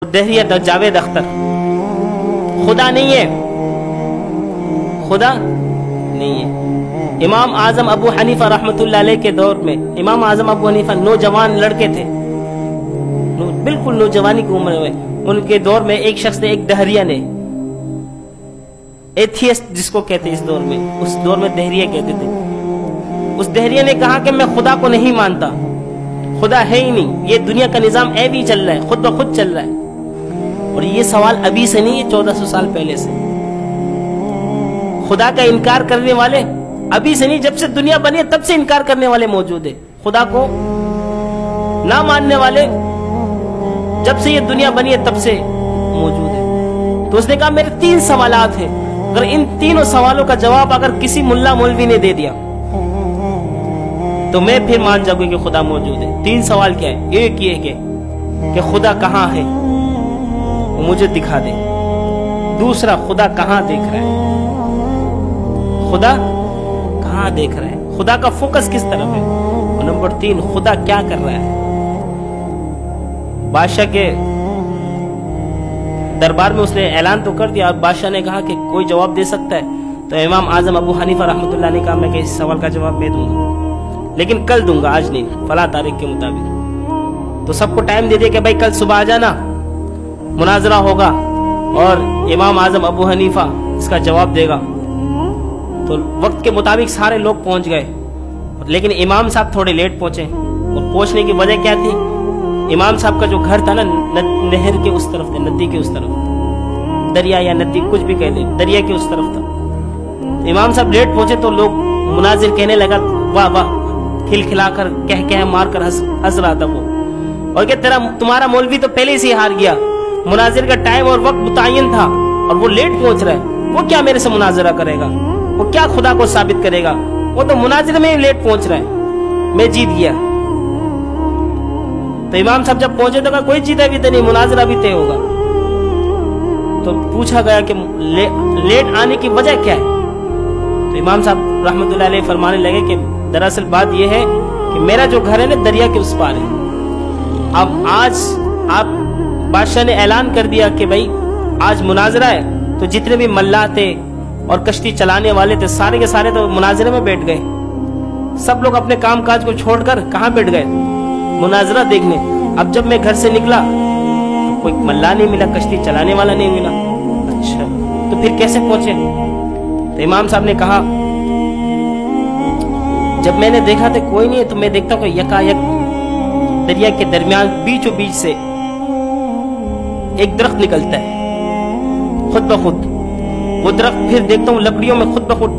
दहरिया जावेद अख्तर, खुदा नहीं है, खुदा नहीं है। इमाम आजम अबू हनीफा रहमतुल्लाह अलैह के दौर में, इमाम आजम अबू हनीफा नौजवान लड़के थे, बिल्कुल नौजवानी की उम्र में, उनके दौर में एक शख्स ने, एक दहरिया ने, एथियस्ट जिसको कहते इस दौर में, उस दौर में दहरिया कहते थे, उस दहरिया ने कहा कि मैं खुदा को नहीं मानता, खुदा है ही नहीं, ये दुनिया का निजाम ऐ भी चल रहा है, खुद ब खुद चल रहा है। और ये सवाल अभी से नहीं है, 1400 साल पहले से। खुदा का इनकार करने वाले अभी से नहीं, जब से दुनिया बनी है तब से इनकार करने वाले मौजूद है। खुदा को ना मानने वाले जब से ये दुनिया बनी है तब से मौजूद है। तो उसने कहा मेरे 3 सवालात हैं, अगर इन तीनों सवालों का जवाब अगर किसी मुल्ला मौलवी ने दे दिया तो मैं फिर मान जाऊंगी कि खुदा मौजूद है। 3 सवाल क्या है? एक ये कि खुदा कहाँ है, वो मुझे दिखा दे। दूसरा, खुदा कहाँ देख रहा है, खुदा कहाँ देख रहा है, खुदा का फोकस किस तरफ है। और नंबर 3, खुदा क्या कर रहा है। बादशाह के दरबार में उसने ऐलान तो कर दिया, और बादशाह ने कहा कि कोई जवाब दे सकता है। तो इमाम आजम अबू हनीफा रहमतुल्लाह ने कहा मैं इस सवाल का जवाब मैं दूंगा, लेकिन कल दूंगा, आज नहीं, फला तारीख के मुताबिक। तो सबको टाइम दे दिया कि भाई कल सुबह आ जाना, मुनाजरा होगा और इमाम आजम अबू हनीफा इसका जवाब देगा। तो वक्त के मुताबिक सारे लोग पहुंच गए, लेकिन इमाम साहब थोड़े लेट पहुंचे। और पहुंचने की वजह क्या थी? इमाम साहब का जो घर था ना, नहर के उस तरफ थे, नदी के उस तरफ, दरिया या नदी कुछ भी कह दे, दरिया के उस तरफ था। इमाम साहब लेट पहुंचे तो लोग, मुनाजिर कहने लगा वाह वाह, खिलखिलाकर कह मारकर हंस रहा था वो, और क्या तुम्हारा मौलवी तो पहले से हार गया, मुनाजिर का टाइम और वक्त मुतय्यन था और वो लेट पहुंच रहा है, वो क्या मेरे से मुनाजरा करेगा, वो क्या खुदा को साबित करेगा, वो तो मुनाजिर में ही लेट पहुंच रहा है, मैं जीत गया। तो इमाम साहब जब पहुंचे तो कहा कोई जीता भी तो नहीं, मुनाजरा भी तय होगा। तो पूछा गया कि लेट आने की वजह क्या है। तो इमाम साहब रहमतुल्लाह अलैह फरमाने लगे कि दरअसल बात यह है कि मेरा जो घर है ना दरिया के उस पार है। अब आज आप बादशाह ने ऐलान कर दिया कि भाई आज मुनाजरा है, तो जितने भी मल्लाह थे और कश्ती चलाने वाले थे सारे के सारे तो मुनाजरे में बैठ गए। सब लोग अपने काम काज को छोड़कर कहाँ बैठ गए? मुनाजरा देखने। अब जब मैं घर से निकला तो कोई मल्लाह नहीं मिला, कश्ती चलाने वाला नहीं मिला। अच्छा, तो फिर कैसे पहुंचे? तो इमाम साहब ने कहा जब मैंने देखा तो कोई नहीं है, तो मैं देखता हूँ यकायक दरिया के दरमियान बीचों बीच से एक दरख्त निकलता है खुद ब खुद। वो दरख्त फिर देखता हूँ लकड़ियों में खुद ब खुद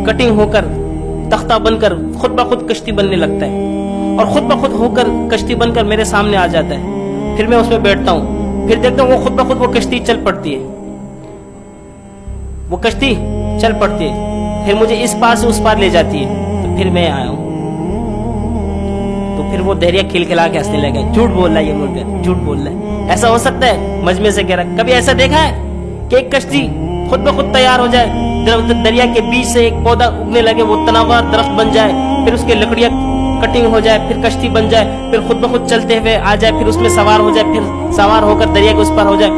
कटिंग होकर तख्ता बनकर खुद ब खुद कश्ती बनने लगता है, और खुद ब खुद होकर कश्ती बनकर मेरे सामने आ जाता है। फिर मैं उसमें बैठता हूँ, फिर देखता हूँ वो खुद ब खुद वो कश्ती चल पड़ती है, वो कश्ती चल पड़ती है, फिर मुझे इस पार से उस पार ले जाती है। तो फिर मैं आया हूँ, तो फिर वो दरिया खिलखिला के हंसने लगा, झूठ बोल रहा है ये मुर्गा, झूठ बोल रहा है, ऐसा हो सकता है? मजमे से कह रहा, कभी ऐसा देखा है कि एक कश्ती खुद ब खुद तैयार हो जाए, दरिया के बीच से एक पौधा उगने लगे, वो तनावर दरख्त बन जाए, फिर उसके लकड़ियां कटिंग हो जाए, फिर कश्ती बन जाए, फिर खुद ब खुद चलते हुए आ जाए, फिर उसमें सवार हो जाए, फिर सवार होकर दरिया के उस पार हो जाए।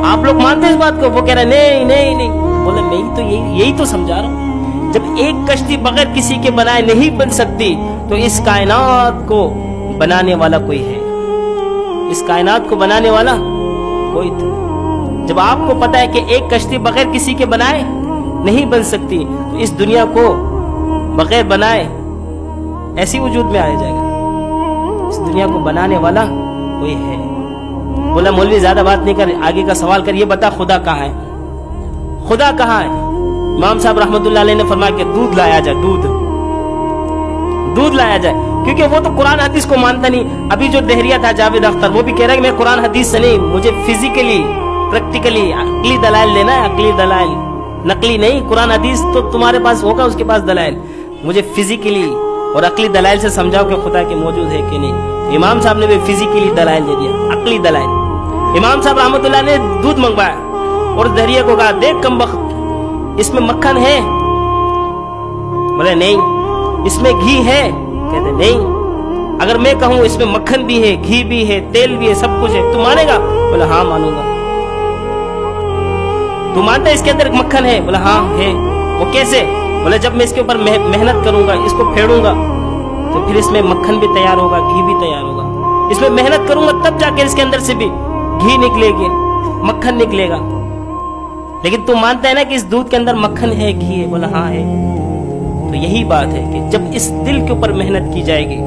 आप लोग मानते हैं इस बात को? वो कह रहा है नहीं नहीं नहीं। बोले मैं तो यही तो समझा रहा हूँ, जब एक कश्ती बगैर किसी के बनाए नहीं बन सकती, तो इस कायनात को बनाने वाला कोई है, इस कायनात को बनाने वाला कोई था। जब आपको पता है कि एक कश्ती बगैर किसी के बनाए नहीं बन सकती, तो इस दुनिया को बगैर बनाए ऐसी वजूद में आ जाएगा। इस दुनिया को बनाने वाला कोई है। बोला मौलवी ज्यादा बात नहीं कर, आगे का सवाल कर, ये बता खुदा कहाँ है, खुदा कहाँ है? इमाम साहब रहमतुल्लाह अलैह ने फरमाया कि दूध लाया जाए, दूध लाया जाए, क्योंकि वो तो कुरान हदीस को मानता नहीं। अभी जो दहरिया था जावेद अख्तर, वो भी कह रहा है कि मैं कुरान हदीस से नहीं, मुझे फिजिकली प्रैक्टिकली अकली दलाइल लेना है, अकली दलाइल, नकली नहीं। कुरान हदीस तो तुम्हारे पास होगा, उसके पास दलाइल, मुझे फिजिकली और अकली दलाइल से समझाओ कि खुदा के मौजूद है कि नहीं। तो इमाम साहब ने भी फिजिकली दलाइल दे दिया, अकली दलाइल। इमाम साहब रहमतुल्लाह ने दूध मंगवाया और दहरिया को कहा देख कमबख्त, इसमें मक्खन है? बोले नहीं। इसमें घी है? कहते नहीं। اگر میں کہوں اس میں مکھن بھی ہے، گھی بھی ہے، تیل بھی ہے، سب کچھ ہے، تو مانے گا؟ بولا ہاں مانوں گا۔ تو مانتا ہے اس کے اندر مکھن ہے؟ بولا ہاں ہے۔ وہ کیسے؟ بولا جب میں اس کے اوپر محنت کروں گا، اس کو پھیڑوں گا، تو پھر اس میں مکھن بھی تیار ہوگا، گھی بھی تیار ہوگا۔ اس میں محنت کروں گا تب جا کے اس کے اندر سے بھی گھی نکلے گی، مکھن نکلے گا۔ لیکن تو مانتا ہے نا کہ اس دودھ کے اندر مکھن ہے، گھی ہے؟ بولا ہاں ہے۔ تو یہی بات ہے کہ جب اس دل کے اوپر محنت کی جائے گی،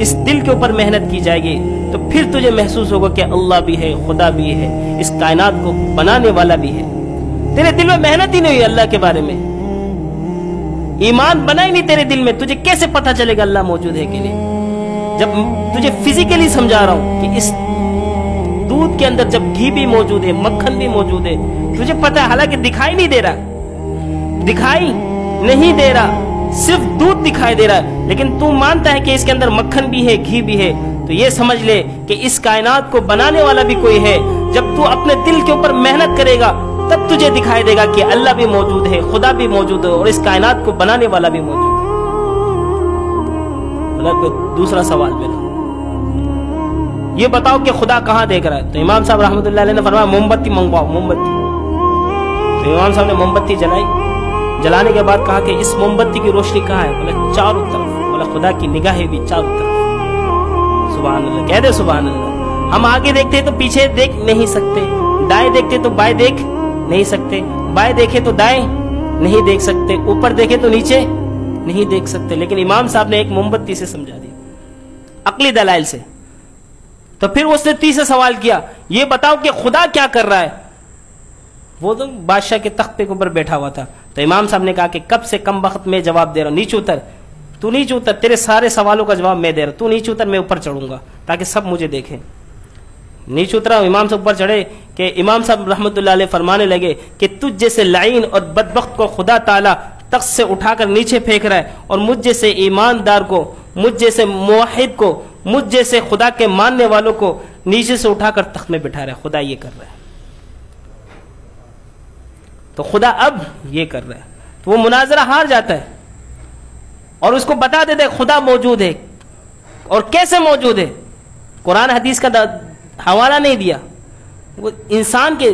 اس دل کے اوپر محنت کی جائے گی، تو پھر تجھے محسوس ہوگا کہ اللہ بھی ہے، خدا بھی ہے، اس کائنات کو بنانے والا بھی ہے۔ تیرے دل میں محنت ہی نہیں ہوئی اللہ کے بارے میں، ایمان بنا ہی نہیں تیرے دل میں، تجھے کیسے پتہ چلے گا اللہ موجود ہے کہ نہیں؟ جب تجھے فزیکلی سمجھا رہا ہوں کہ اس دودھ کے اندر جب گھی بھی موجود ہے، مکھن بھی موجود ہے، تجھے پتہ ہے، حالانکہ دکھائی نہیں دے رہا، دکھائی نہیں دے رہا، صرف دودھ دکھائی دے رہا ہے، لیکن تو مانتا ہے کہ اس کے اندر مکھن بھی ہے، گھی بھی ہے، تو یہ سمجھ لے کہ اس کائنات کو بنانے والا بھی کوئی ہے۔ جب تو اپنے دل کے اوپر محنت کرے گا تب تجھے دکھائی دے گا کہ اللہ بھی موجود ہے، خدا بھی موجود ہے، اور اس کائنات کو بنانے والا بھی موجود ہے۔ دوسرا سوال میرا، یہ بتاؤ کہ خدا کہاں دیکھ رہا ہے؟ تو امام صاحب رحمۃ اللہ علیہ نے فرمایا موم بتی منگواؤ، موم بتی۔ تو امام صاحب نے موم بتی جلائی، جلانے کے بعد کہا کہ اس موم بتی کی روشنی کہاں ہے؟ بولے چاروں طرف۔ بولا خدا کی نگاہیں بھی چاروں طرف۔ سبحان اللہ، کہہ دے سبحان اللہ۔ ہم آگے دیکھتے تو پیچھے دیکھ نہیں سکتے، دائیں دیکھتے تو بائیں دیکھ نہیں سکتے، بائیں دیکھے تو دائیں نہیں دیکھ سکتے، اوپر دیکھے تو نیچے نہیں دیکھ سکتے، لیکن امام صاحب نے ایک موم بتی سے سمجھا دیا، عقلی دلائل سے۔ تو پھر اس نے تیسرا سوال کیا، یہ بتاؤ کہ خدا کیا کر رہا ہے؟ وہ تو بادشاہ کے تختے کے اوپر بیٹھا ہوا تھا۔ تو امام صاحب نے کہا کہ کب سے کم وقت میں جواب دے رہا ہوں، نیچے اتر، تو نیچے اتر، تیرے سارے سوالوں کا جواب میں دے رہا ہوں، تو نیچے اتر، میں اوپر چڑھوں گا تاکہ سب مجھے دیکھیں۔ نیچے اترا، امام صاحب اوپر چڑھے کہ امام صاحب رحمۃ اللہ علیہ فرمانے لگے کہ تجھ جیسے لعین اور بدبخت کو خدا تعالیٰ تخت سے اٹھا کر نیچے پھینک رہا ہے، اور مجھ جیسے ایماندار کو، مجھ جیسے موحد کو، مجھ جیسے خدا کے ماننے والوں کو نیچے سے اٹھا کر تخت میں بٹھا رہا ہے۔ خدا یہ کر رہا ہے، تو خدا اب یہ کر رہا ہے، تو وہ مناظرہ ہار جاتا ہے اور اس کو بتا دیتے ہیں خدا موجود ہے، اور کیسے موجود ہے؟ قرآن حدیث کا حوالہ نہیں دیا۔ وہ انسان کے،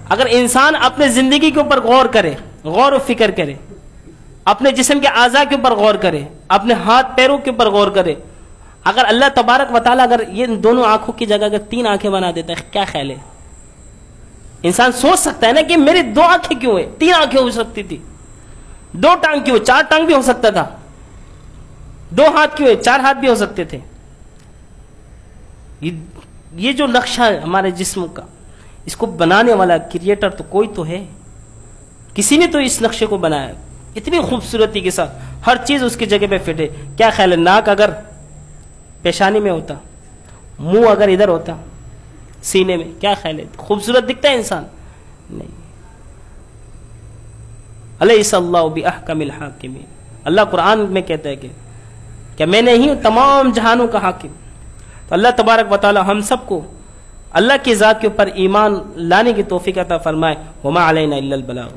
اگر انسان اپنے زندگی کے اوپر غور کرے، غور و فکر کرے، اپنے جسم کے اعضاء کے اوپر غور کرے، اپنے ہاتھ پیروں کے اوپر غور کرے، اگر اللہ تبارک و تعالیٰ اگر یہ دونوں آنکھوں کی جگہ اگر 3 آنکھیں بنا دیتا ہے، کیا خیال ہے؟ انسان سوچ سکتا ہے نا کہ میری 2 آنکھیں کیوں ہیں؟ 3 آنکھیں ہو سکتی تھی، 2 ٹانگ کیوں؟ 4 ٹانگ بھی ہو سکتا تھا، 2 ہاتھ کیوں؟ 4 ہاتھ بھی ہو سکتے تھے۔ یہ جو نقشہ ہے ہمارے جسم کا، اس کو بنانے والا کریٹر تو کوئی تو ہے، کسی نے تو اس نقشے کو بنایا، اتنی خوبصورتی کے ساتھ ہر چیز اس کی جگہ پہ فٹ ہے۔ کیا خیال ہے ناک اگر پیشانی میں ہوتا، منہ اگر ادھر ہوتا سینے میں، کیا خیال ہے خوبصورت دکھتا ہے انسان؟ نہیں۔ الیس اللہ باحکم الحاکمین، اللہ قرآن میں کہتا ہے کہ کیا میں نہیں ہوں تمام جہانوں کا حاکم؟ تو اللہ تبارک و تعالی ہم سب کو اللہ کی ذات کے اوپر ایمان لانے کی توفیق عطا فرمائے۔ وما علینا الا البلاغ۔